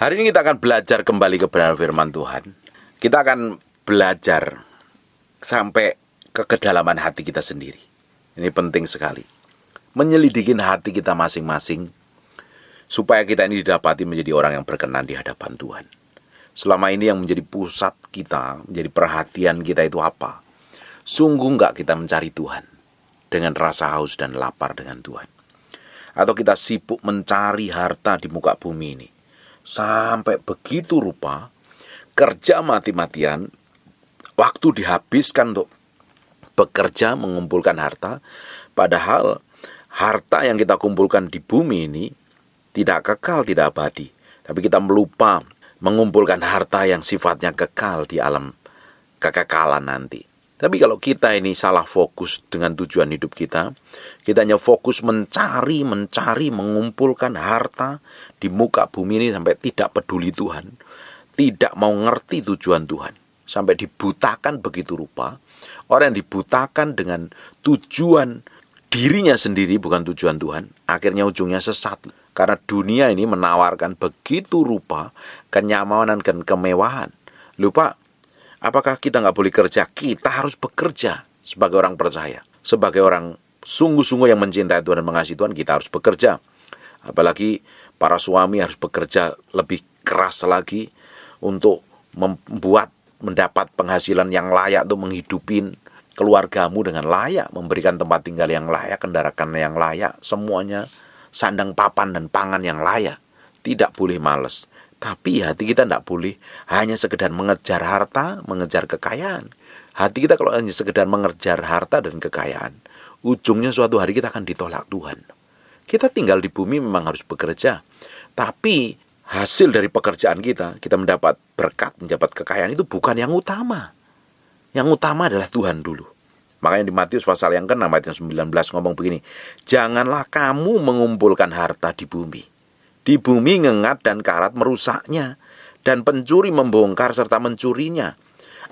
Hari ini kita akan belajar kembali kebenaran firman Tuhan. Kita akan belajar sampai ke kedalaman hati kita sendiri. Ini penting sekali. Menyelidikin hati kita masing-masing, supaya kita ini didapati menjadi orang yang berkenan di hadapan Tuhan. Selama ini yang menjadi pusat kita, menjadi perhatian kita itu apa? Sungguh enggak kita mencari Tuhan dengan rasa haus dan lapar dengan Tuhan? Atau kita sibuk mencari harta di muka bumi ini, sampai begitu rupa kerja mati-matian, waktu dihabiskan untuk bekerja mengumpulkan harta, padahal harta yang kita kumpulkan di bumi ini tidak kekal, tidak abadi. Tapi kita melupa mengumpulkan harta yang sifatnya kekal di alam kekekalan nanti. Tapi kalau kita ini salah fokus dengan tujuan hidup kita hanya fokus mencari, mengumpulkan harta di muka bumi ini sampai tidak peduli Tuhan, tidak mau ngerti tujuan Tuhan, sampai dibutakan begitu rupa. Orang yang dibutakan dengan tujuan dirinya sendiri, bukan tujuan Tuhan, akhirnya ujungnya sesat. Karena dunia ini menawarkan begitu rupa kenyamanan dan kemewahan. Lupa, apakah kita nggak boleh kerja? Kita harus bekerja sebagai orang percaya. Sebagai orang sungguh-sungguh yang mencintai Tuhan dan mengasihi Tuhan, kita harus bekerja. Apalagi para suami harus bekerja lebih keras lagi untuk mendapat penghasilan yang layak untuk menghidupin keluargamu dengan layak, memberikan tempat tinggal yang layak, kendaraan yang layak, semuanya sandang papan dan pangan yang layak. Tidak boleh malas. Tapi hati kita tidak boleh hanya sekedar mengejar harta, mengejar kekayaan. Hati kita kalau hanya sekedar mengejar harta dan kekayaan, ujungnya suatu hari kita akan ditolak Tuhan. Kita tinggal di bumi memang harus bekerja, tapi hasil dari pekerjaan kita mendapat berkat, mendapat kekayaan, itu bukan yang utama. Yang utama adalah Tuhan dulu. Makanya di Matius pasal yang ke-6 ayat 19 ngomong begini, janganlah kamu mengumpulkan harta di bumi. Di bumi ngengat dan karat merusaknya, dan pencuri membongkar serta mencurinya.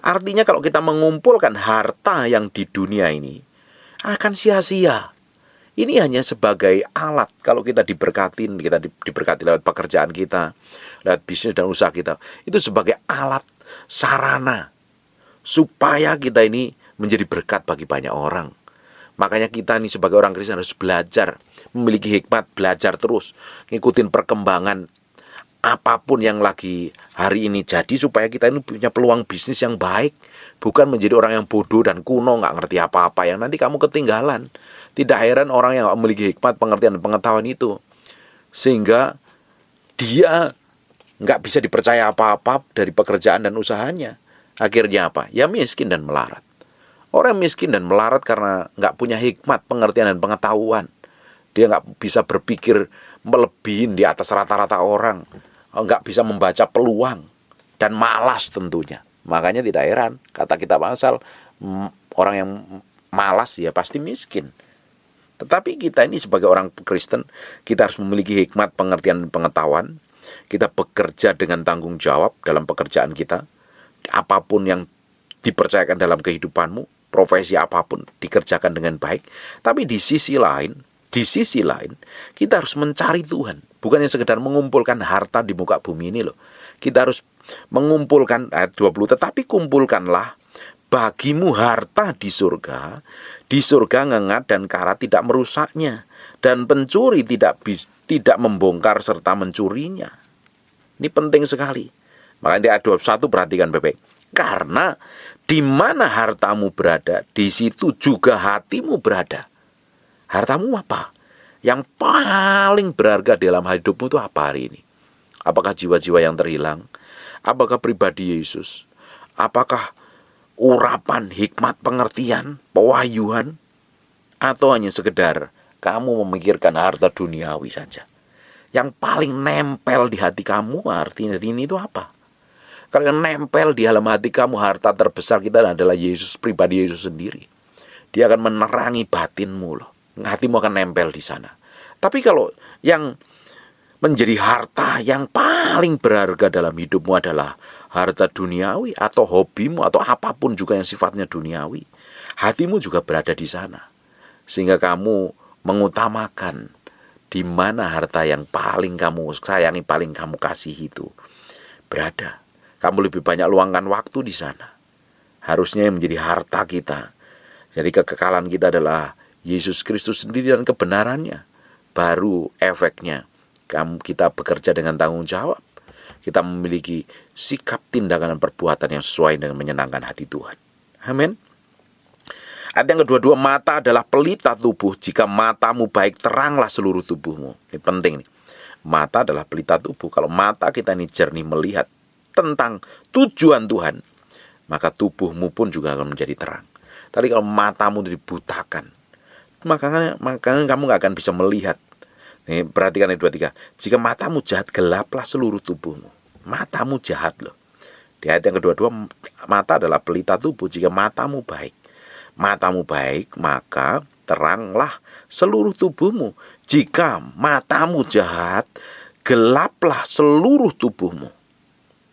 Artinya kalau kita mengumpulkan harta yang di dunia ini, akan sia-sia. Ini hanya sebagai alat. Kalau kita diberkatin, kita diberkati lewat pekerjaan kita, lewat bisnis dan usaha kita, itu sebagai alat, sarana, supaya kita ini menjadi berkat bagi banyak orang. Makanya kita ini sebagai orang Kristen harus belajar, memiliki hikmat, belajar terus, ngikutin perkembangan apapun yang lagi hari ini jadi, supaya kita ini punya peluang bisnis yang baik, bukan menjadi orang yang bodoh dan kuno, nggak ngerti apa-apa, yang nanti kamu ketinggalan. Tidak heran orang yang nggak memiliki hikmat, pengertian dan pengetahuan itu, sehingga dia nggak bisa dipercaya apa-apa dari pekerjaan dan usahanya. Akhirnya apa? Ya miskin dan melarat. Orang miskin dan melarat karena nggak punya hikmat, pengertian dan pengetahuan. Dia nggak bisa berpikir melebihin di atas rata-rata orang, nggak bisa membaca peluang, dan malas tentunya. Makanya tidak heran kata kita pasal orang yang malas ya pasti miskin. Tetapi kita ini sebagai orang Kristen, kita harus memiliki hikmat, pengertian dan pengetahuan. Kita bekerja dengan tanggung jawab dalam pekerjaan kita. Apapun yang dipercayakan dalam kehidupanmu, profesi apapun dikerjakan dengan baik. Tapi di sisi lain, kita harus mencari Tuhan. Bukan yang sekedar mengumpulkan harta di muka bumi ini loh. Kita harus mengumpulkan, ayat 20, tetapi kumpulkanlah bagimu harta di surga. Di surga ngengat dan karat tidak merusaknya, dan pencuri tidak membongkar serta mencurinya. Ini penting sekali. Makanya di ayat 21 perhatikan baik-baik. Karena di mana hartamu berada, di situ juga hatimu berada. Hartamu apa? Yang paling berharga dalam hidupmu itu apa hari ini? Apakah jiwa-jiwa yang terhilang? Apakah pribadi Yesus? Apakah urapan, hikmat, pengertian, pewahyuan? Atau hanya sekedar kamu memikirkan harta duniawi saja? Yang paling nempel di hati kamu artinya ini itu apa? Kalau nempel di dalam hati kamu, harta terbesar kita adalah Yesus, pribadi Yesus sendiri. Dia akan menerangi batinmu loh. Hatimu akan nempel di sana. Tapi kalau yang menjadi harta yang paling berharga dalam hidupmu adalah harta duniawi atau hobimu atau apapun juga yang sifatnya duniawi, hatimu juga berada di sana. Sehingga kamu mengutamakan Di mana harta yang paling kamu sayangi, paling kamu kasihi itu berada. Kamu lebih banyak luangkan waktu di sana. Harusnya yang menjadi harta kita. Jadi kekekalan kita adalah Yesus Kristus sendiri dan kebenarannya. Baru efeknya kita bekerja dengan tanggung jawab. Kita memiliki sikap, tindakan, dan perbuatan yang sesuai dengan menyenangkan hati Tuhan. Amin. Ayat yang kedua, mata adalah pelita tubuh. Jika matamu baik, teranglah seluruh tubuhmu. Ini penting nih. Mata adalah pelita tubuh. Kalau mata kita ini jernih melihat tentang tujuan Tuhan, maka tubuhmu pun juga akan menjadi terang. Tapi kalau matamu dibutakan, maka kamu gak akan bisa melihat. Nih, perhatikan ayat 23. Jika matamu jahat, gelaplah seluruh tubuhmu. Matamu jahat loh. Di ayat yang kedua, mata adalah pelita tubuh. Jika matamu baik, maka teranglah seluruh tubuhmu. Jika matamu jahat, gelaplah seluruh tubuhmu.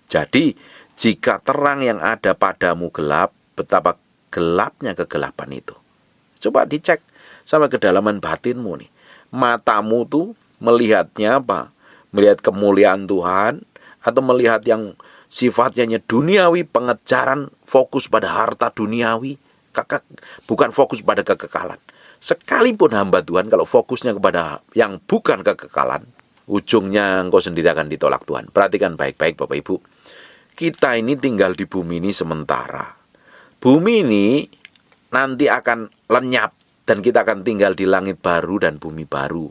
Jadi, jika terang yang ada padamu gelap, betapa gelapnya kegelapan itu. Coba dicek sampai kedalaman batinmu nih. Matamu tuh melihatnya apa? Melihat kemuliaan Tuhan, atau melihat yang sifatnya duniawi, pengejaran, fokus pada harta duniawi, bukan fokus pada kekekalan. Sekalipun hamba Tuhan, kalau fokusnya kepada yang bukan kekekalan, ujungnya engkau sendiri akan ditolak Tuhan. Perhatikan baik-baik Bapak Ibu. Kita ini tinggal di bumi ini sementara. Bumi ini nanti akan lenyap, dan kita akan tinggal di langit baru dan bumi baru.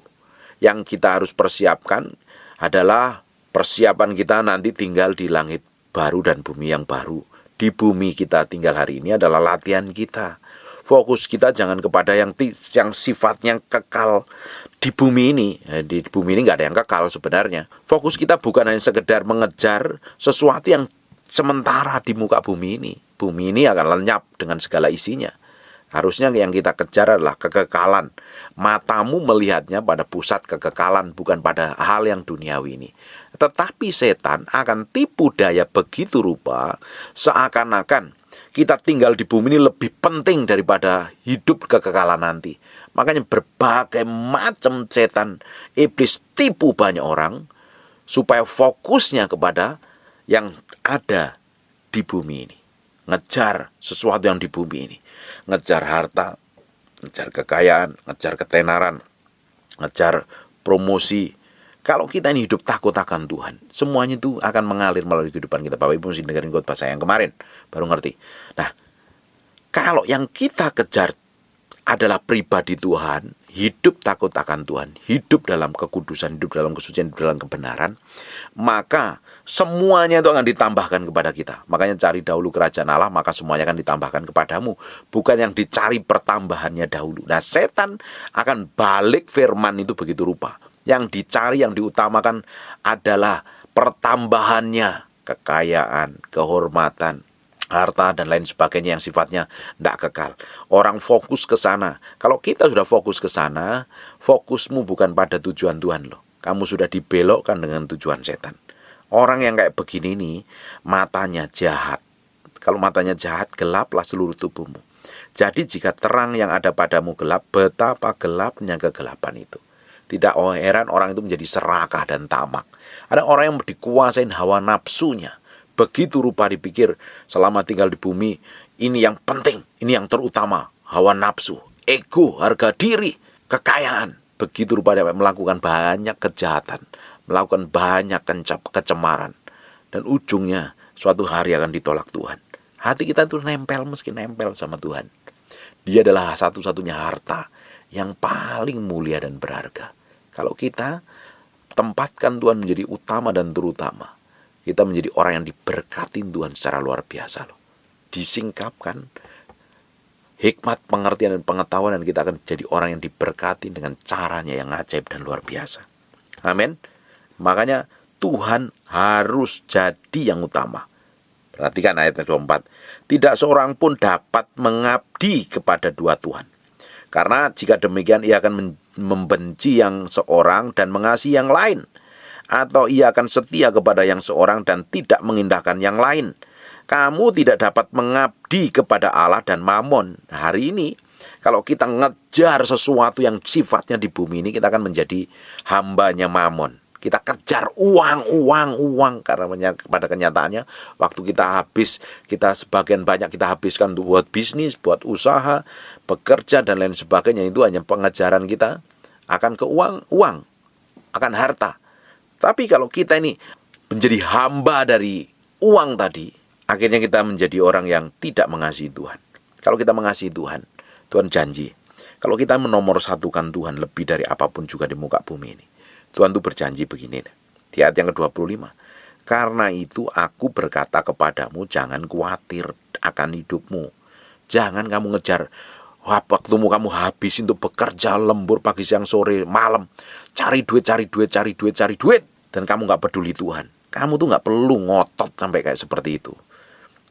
Yang kita harus persiapkan adalah persiapan kita nanti tinggal di langit baru dan bumi yang baru. Di bumi kita tinggal hari ini adalah latihan kita. Fokus kita jangan kepada yang sifatnya kekal di bumi ini. Di bumi ini nggak ada yang kekal sebenarnya. Fokus kita bukan hanya sekedar mengejar sesuatu yang sementara di muka bumi ini. Bumi ini akan lenyap dengan segala isinya. Harusnya yang kita kejar adalah kekekalan. Matamu melihatnya pada pusat kekekalan, bukan pada hal yang duniawi ini. Tetapi setan akan tipu daya begitu rupa, seakan-akan kita tinggal di bumi ini lebih penting daripada hidup kekekalan nanti. Makanya berbagai macam setan, iblis tipu banyak orang, supaya fokusnya kepada yang ada di bumi ini. Ngejar sesuatu yang di bumi ini. Ngejar harta, ngejar kekayaan, ngejar ketenaran, ngejar promosi. Kalau kita ini hidup takut akan Tuhan, semuanya itu akan mengalir melalui kehidupan kita. Bapak Ibu mesti dengerin khotbah saya yang kemarin, baru ngerti. Nah, kalau yang kita kejar adalah pribadi Tuhan, hidup takut akan Tuhan, hidup dalam kekudusan, hidup dalam kesucian, hidup dalam kebenaran, maka semuanya itu akan ditambahkan kepada kita. Makanya cari dahulu kerajaan Allah, maka semuanya akan ditambahkan kepadamu. Bukan yang dicari pertambahannya dahulu. Nah, setan akan balik firman itu begitu rupa. Yang dicari, yang diutamakan adalah pertambahannya, kekayaan, kehormatan, harta, dan lain sebagainya yang sifatnya tidak kekal. Orang fokus ke sana. Kalau kita sudah fokus ke sana, fokusmu bukan pada tujuan Tuhan loh. Kamu sudah dibelokkan dengan tujuan setan. Orang yang kayak begini nih, matanya jahat. Kalau matanya jahat, gelaplah seluruh tubuhmu. Jadi jika terang yang ada padamu gelap, betapa gelapnya kegelapan itu. Tidak heran orang itu menjadi serakah dan tamak. Ada orang yang dikuasain hawa nafsunya. Begitu rupa dipikir selama tinggal di bumi, ini yang penting, ini yang terutama. Hawa nafsu, ego, harga diri, kekayaan. Begitu rupa dia melakukan banyak kejahatan, melakukan banyak kecemaran. Dan ujungnya suatu hari akan ditolak Tuhan. Hati kita itu meski nempel sama Tuhan. Dia adalah satu-satunya harta yang paling mulia dan berharga. Kalau kita tempatkan Tuhan menjadi utama dan terutama, kita menjadi orang yang diberkatin Tuhan secara luar biasa loh. Disingkapkan hikmat, pengertian, dan pengetahuan, dan kita akan jadi orang yang diberkati dengan caranya yang ajaib dan luar biasa. Amin. Makanya Tuhan harus jadi yang utama. Perhatikan ayat 24. Tidak seorang pun dapat mengabdi kepada dua Tuhan. Karena jika demikian ia akan membenci yang seorang dan mengasihi yang lain. Atau ia akan setia kepada yang seorang dan tidak mengindahkan yang lain. Kamu tidak dapat mengabdi kepada Allah dan Mammon. Hari ini Kalau kita ngejar sesuatu yang sifatnya di bumi ini, kita akan menjadi hambanya Mamon. Kita kejar uang, karena pada kenyataannya waktu kita habis, kita sebagian banyak kita habiskan untuk buat bisnis, buat usaha, bekerja dan lain sebagainya. Itu hanya pengejaran kita akan ke uang, akan harta. Tapi kalau kita ini menjadi hamba dari uang tadi, akhirnya kita menjadi orang yang tidak mengasihi Tuhan. Kalau kita mengasihi Tuhan, Tuhan janji, kalau kita menomorsatukan Tuhan lebih dari apapun juga di muka bumi ini, Tuhan itu berjanji begini, di ayat yang ke-25. Karena itu aku berkata kepadamu, jangan khawatir akan hidupmu. Jangan kamu ngejar waktumu kamu habis untuk bekerja lembur pagi, siang, sore, malam. Cari duit. Dan kamu gak peduli Tuhan. Kamu tuh gak perlu ngotot sampai kayak seperti itu.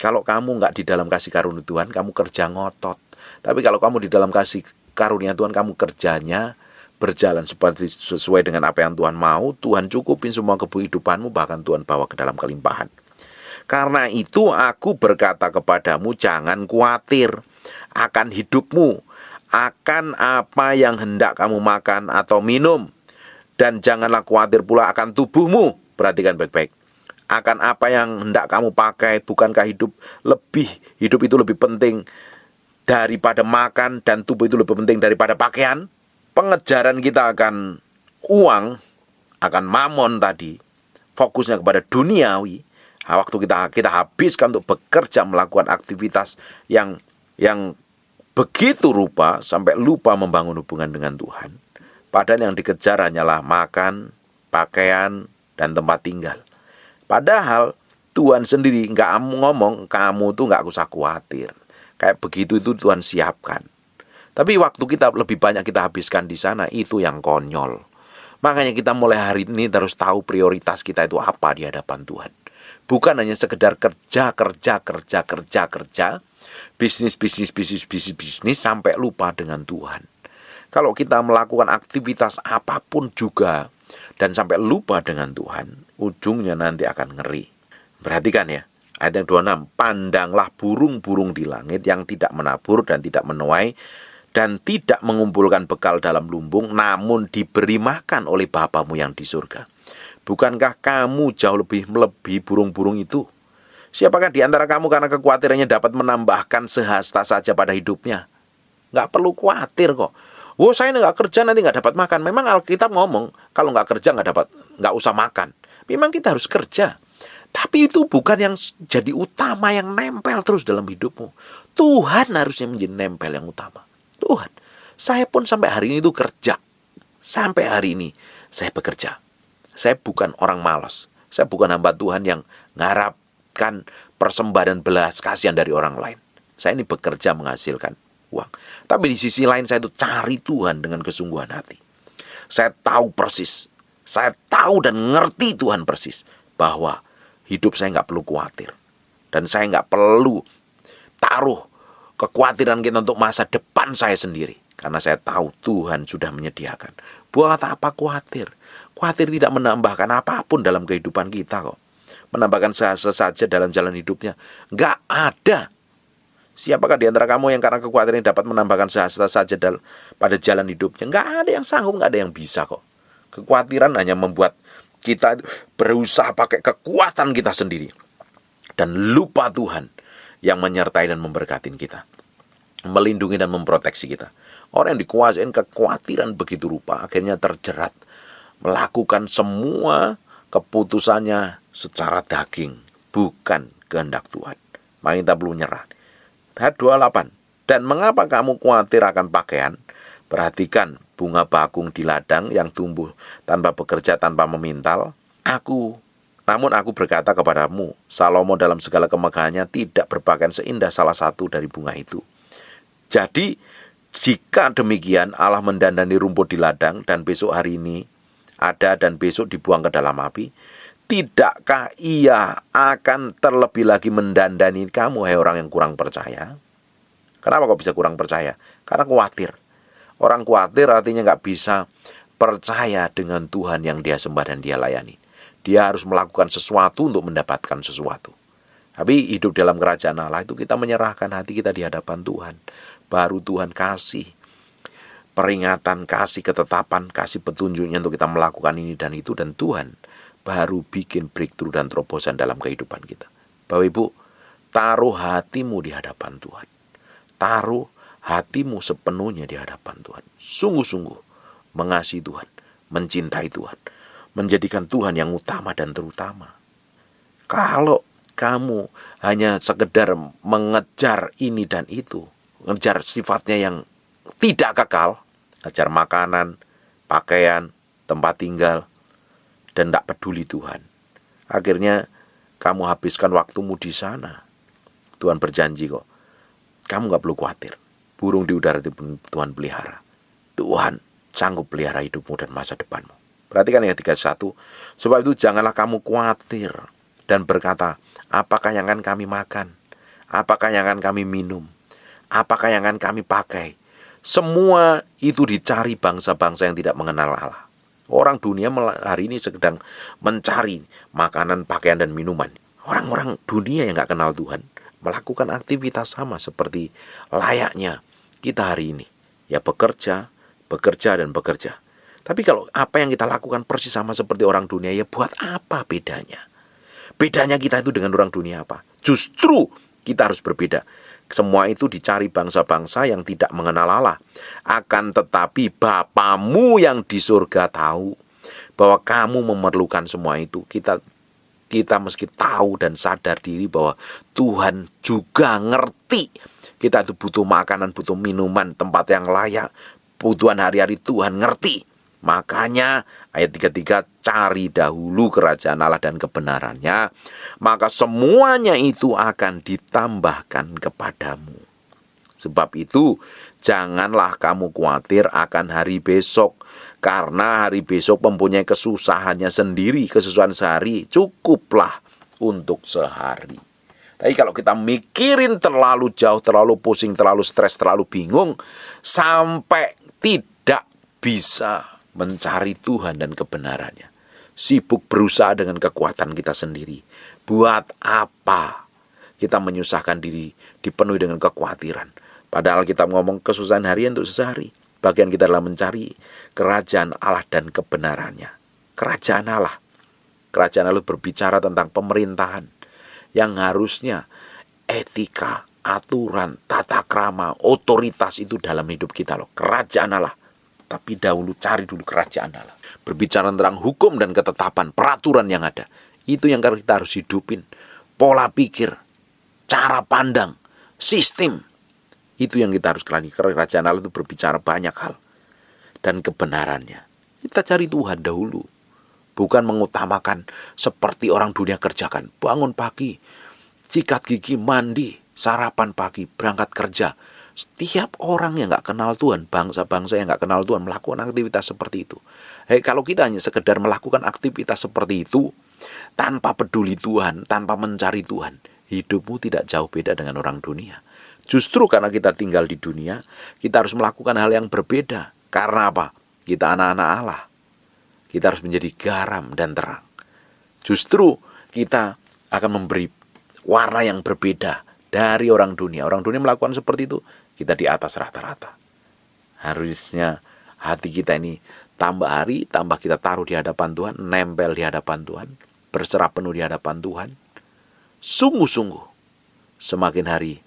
Kalau kamu gak di dalam kasih karunia Tuhan, kamu kerja ngotot. Tapi kalau kamu di dalam kasih karunia Tuhan, kamu kerjanya berjalan sesuai dengan apa yang Tuhan mau, Tuhan cukupin semua kehidupanmu, bahkan Tuhan bawa ke dalam kelimpahan. Karena itu aku berkata kepadamu, jangan khawatir akan hidupmu, akan apa yang hendak kamu makan atau minum, dan janganlah khawatir pula akan tubuhmu. Perhatikan baik-baik. Akan apa yang hendak kamu pakai, bukankah hidup itu lebih penting daripada makan, dan tubuh itu lebih penting daripada pakaian? Pengejaran kita akan uang, akan mamon tadi, fokusnya kepada duniawi. Waktu kita habiskan untuk bekerja, melakukan aktivitas yang begitu rupa sampai lupa membangun hubungan dengan Tuhan. Padahal yang dikejar hanyalah makan, pakaian, dan tempat tinggal. Padahal Tuhan sendiri nggak ngomong kamu tuh nggak usah khawatir. Kayak begitu itu Tuhan siapkan. Tapi waktu kita lebih banyak kita habiskan di sana, itu yang konyol. Makanya kita mulai hari ini harus tahu prioritas kita itu apa di hadapan Tuhan. Bukan hanya sekedar kerja, bisnis sampai lupa dengan Tuhan. Kalau kita melakukan aktivitas apapun juga dan sampai lupa dengan Tuhan, ujungnya nanti akan ngeri. Perhatikan ya, ayat yang 26, pandanglah burung-burung di langit yang tidak menabur dan tidak menuai, dan tidak mengumpulkan bekal dalam lumbung, namun diberi makan oleh Bapamu yang di surga. Bukankah kamu jauh lebih melebihi burung-burung itu? Siapakah di antara kamu karena kekhawatirannya dapat menambahkan sehasta saja pada hidupnya? Nggak perlu khawatir kok. Saya nggak kerja nanti nggak dapat makan. Memang Alkitab ngomong kalau nggak kerja nggak usah makan. Memang kita harus kerja. Tapi itu bukan yang jadi utama, yang nempel terus dalam hidupmu. Tuhan harusnya menjadi nempel yang utama. Tuhan, saya pun sampai hari ini itu kerja. Sampai hari ini saya bekerja. Saya bukan orang malas. Saya bukan hamba Tuhan yang mengharapkan persembahan belas kasihan dari orang lain. Saya ini bekerja menghasilkan uang. Tapi di sisi lain saya itu cari Tuhan dengan kesungguhan hati. Saya tahu persis. Saya tahu dan ngerti Tuhan persis bahwa hidup saya nggak perlu khawatir. Dan saya nggak perlu taruh kekhawatiran kita untuk masa depan saya sendiri. Karena saya tahu Tuhan sudah menyediakan. Buat apa khawatir? Khawatir tidak menambahkan apapun dalam kehidupan kita kok. Menambahkan saja dalam jalan hidupnya. Nggak ada. Siapakah di antara kamu yang karena kekhawatiran dapat menambahkan sehasta saja pada jalan hidupnya? Nggak ada yang sanggup, nggak ada yang bisa kok. Kekhawatiran hanya membuat kita berusaha pakai kekuatan kita sendiri. Dan lupa Tuhan yang menyertai dan memberkati kita, melindungi dan memproteksi kita. Orang yang dikuasain kekhawatiran begitu rupa akhirnya terjerat melakukan semua keputusannya secara daging, bukan kehendak Tuhan. Maka kita perlu nyerah. Ayat 28. Dan mengapa kamu khawatir akan pakaian? Perhatikan bunga bakung di ladang yang tumbuh tanpa bekerja, tanpa memintal. Namun aku berkata kepadamu, Salomo dalam segala kemegahannya tidak berpakaian seindah salah satu dari bunga itu. Jadi, jika demikian Allah mendandani rumput di ladang dan besok hari ini ada dan besok dibuang ke dalam api, tidakkah ia akan terlebih lagi mendandani kamu, hai orang yang kurang percaya? Kenapa kok bisa kurang percaya? Karena khawatir. Orang khawatir artinya nggak bisa percaya dengan Tuhan yang dia sembah dan dia layani. Dia harus melakukan sesuatu untuk mendapatkan sesuatu. Tapi hidup dalam kerajaan Allah itu kita menyerahkan hati kita di hadapan Tuhan. baru Tuhan kasih peringatan, kasih ketetapan, kasih petunjuknya untuk kita melakukan ini dan itu, dan Tuhan baru bikin breakthrough dan terobosan dalam kehidupan kita. Bapak Ibu, taruh hatimu di hadapan Tuhan. Taruh hatimu sepenuhnya di hadapan Tuhan. Sungguh-sungguh mengasihi Tuhan, mencintai Tuhan, menjadikan Tuhan yang utama dan terutama. Kalau kamu hanya sekedar mengejar ini dan itu, mengejar sifatnya yang tidak kekal, ngejar makanan, pakaian, tempat tinggal, dan tak peduli Tuhan, akhirnya kamu habiskan waktumu di sana. Tuhan berjanji kok, kamu gak perlu khawatir. Burung di udara itu Tuhan pelihara. Tuhan sanggup pelihara hidupmu dan masa depanmu. Perhatikan yang 31. Sebab itu janganlah kamu khawatir dan berkata, apakah yang akan kami makan? Apakah yang akan kami minum? Apakah yang akan kami pakai? Semua itu dicari bangsa-bangsa yang tidak mengenal Allah. Orang dunia hari ini sedang mencari makanan, pakaian, dan minuman. Orang-orang dunia yang gak kenal Tuhan melakukan aktivitas sama seperti layaknya kita hari ini. Ya bekerja, dan bekerja. Tapi kalau apa yang kita lakukan persis sama seperti orang dunia, ya buat apa bedanya? Bedanya kita itu dengan orang dunia apa? Justru kita harus berbeda. Semua itu dicari bangsa-bangsa yang tidak mengenal Allah. Akan tetapi Bapamu yang di surga tahu bahwa kamu memerlukan semua itu. Kita meski tahu dan sadar diri bahwa Tuhan juga ngerti kita itu butuh makanan, butuh minuman, tempat yang layak, kebutuhan hari-hari Tuhan ngerti. Makanya ayat 33, cari dahulu kerajaan Allah dan kebenarannya, maka semuanya itu akan ditambahkan kepadamu. Sebab itu janganlah kamu khawatir akan hari besok, karena hari besok mempunyai kesusahannya sendiri. Kesusahan sehari cukuplah untuk sehari. Tapi kalau kita mikirin terlalu jauh, terlalu pusing, terlalu stres, terlalu bingung, sampai tidak bisa mencari Tuhan dan kebenarannya, sibuk berusaha dengan kekuatan kita sendiri, buat apa kita menyusahkan diri, dipenuhi dengan kekhawatiran? Padahal kita ngomong kesusahan harian untuk sehari. Bagian kita adalah mencari kerajaan Allah dan kebenarannya. Kerajaan Allah berbicara tentang pemerintahan yang harusnya etika, aturan, tata krama, otoritas itu dalam hidup kita loh. Kerajaan Allah. Tapi dahulu cari dulu kerajaan Allah. Berbicara tentang hukum dan ketetapan, peraturan yang ada. Itu yang kita harus hidupin. Pola pikir, cara pandang, sistem. Itu yang kita harus kelani. Kerajaan Allah itu berbicara banyak hal. Dan kebenarannya. Kita cari Tuhan dahulu. Bukan mengutamakan seperti orang dunia kerjakan. Bangun pagi, sikat gigi, mandi, sarapan pagi, berangkat kerja. Setiap orang yang gak kenal Tuhan, bangsa-bangsa yang gak kenal Tuhan melakukan aktivitas seperti itu. Kalau kita hanya sekedar melakukan aktivitas seperti itu tanpa peduli Tuhan, tanpa mencari Tuhan, hidupmu tidak jauh beda dengan orang dunia. Justru karena kita tinggal di dunia, kita harus melakukan hal yang berbeda. Karena apa? Kita anak-anak Allah. Kita harus menjadi garam dan terang. Justru kita akan memberi warna yang berbeda dari orang dunia. Orang dunia melakukan seperti itu, kita di atas rata-rata. Harusnya hati kita ini tambah hari, tambah kita taruh di hadapan Tuhan, nempel di hadapan Tuhan, berserah penuh di hadapan Tuhan. Sungguh-sungguh, semakin hari,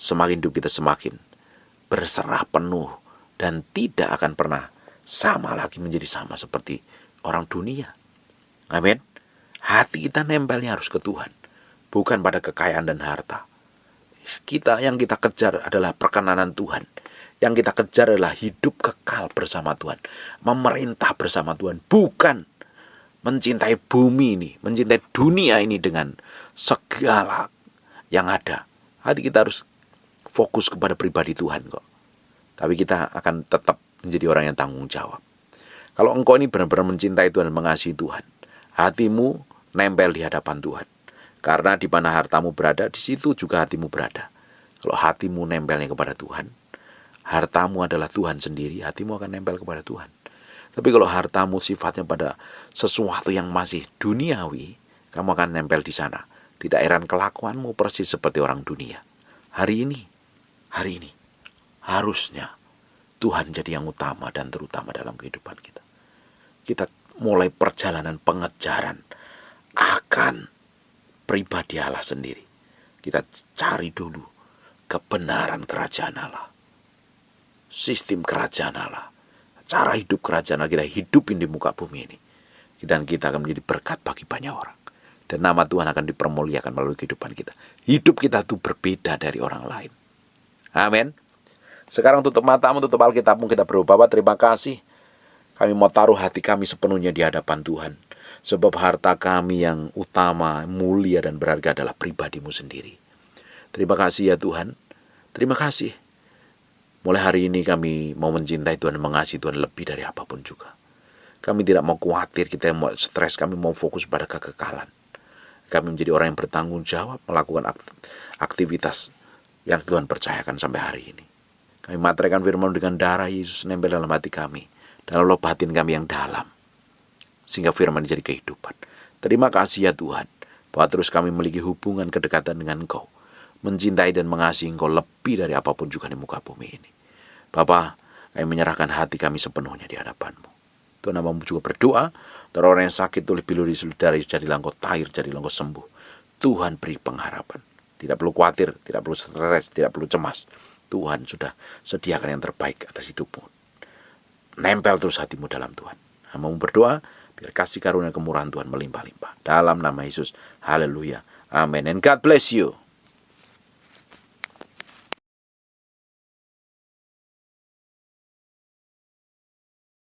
semakin hidup kita semakin berserah penuh dan tidak akan pernah sama lagi menjadi sama seperti orang dunia. Amin. Hati kita nempelnya harus ke Tuhan, bukan pada kekayaan dan harta. Yang kita kejar adalah perkenanan Tuhan. Yang kita kejar adalah hidup kekal bersama Tuhan, memerintah bersama Tuhan, bukan mencintai bumi ini, mencintai dunia ini dengan segala yang ada. Hati kita harus fokus kepada pribadi Tuhan kok. Tapi kita akan tetap menjadi orang yang tanggung jawab. Kalau engkau ini benar-benar mencintai Tuhan dan mengasihi Tuhan, hatimu nempel di hadapan Tuhan. Karena di mana hartamu berada, di situ juga hatimu berada. Kalau hatimu nempelnya kepada Tuhan, hartamu adalah Tuhan sendiri, hatimu akan nempel kepada Tuhan. Tapi kalau hartamu sifatnya pada sesuatu yang masih duniawi, kamu akan nempel di sana. Tidak heran kelakuanmu persis seperti orang dunia. Hari ini, harusnya Tuhan jadi yang utama dan terutama dalam kehidupan kita. Kita mulai perjalanan pengejaran akan pribadi Allah sendiri. Kita cari dulu kebenaran kerajaan Allah, sistem kerajaan Allah, cara hidup kerajaan Allah kita hidupin di muka bumi ini. Dan kita akan menjadi berkat bagi banyak orang. Dan nama Tuhan akan dipermuliakan melalui kehidupan kita. Hidup kita itu berbeda dari orang lain. Amin. Sekarang tutup matamu, tutup Alkitabmu, kita berdoa. Bapa, terima kasih. Kami mau taruh hati kami sepenuhnya di hadapan Tuhan. Sebab harta kami yang utama, mulia dan berharga adalah pribadi-Mu sendiri. Terima kasih ya Tuhan. Terima kasih. Mulai hari ini kami mau mencintai Tuhan, mengasihi Tuhan lebih dari apapun juga. Kami tidak mau khawatir, kita mau stres, kami mau fokus pada kekekalan. Kami menjadi orang yang bertanggung jawab, melakukan aktivitas yang Tuhan percayakan sampai hari ini. Kami materaikan firman dengan darah Yesus nempel dalam hati kami, dalam lubuk batin kami yang dalam, sehingga firman jadi kehidupan. Terima kasih ya Tuhan, bahwa terus kami memiliki hubungan kedekatan dengan Engkau, mencintai dan mengasihi Engkau lebih dari apapun juga di muka bumi ini. Bapa, kami menyerahkan hati kami sepenuhnya di hadapan-Mu. Tuhan, namamu juga berdoa, orang yang sakit oleh biluri dari jadilah Engkau tahir, jadilah Engkau sembuh. Tuhan beri pengharapan. Tidak perlu khawatir, tidak perlu stres, tidak perlu cemas. Tuhan sudah sediakan yang terbaik atas hidupmu. Nempel terus hatimu dalam Tuhan. Namamu berdoa, biar kasih karunia kemurahan Tuhan melimpah-limpah. Dalam nama Yesus, haleluya, amin. And God bless you.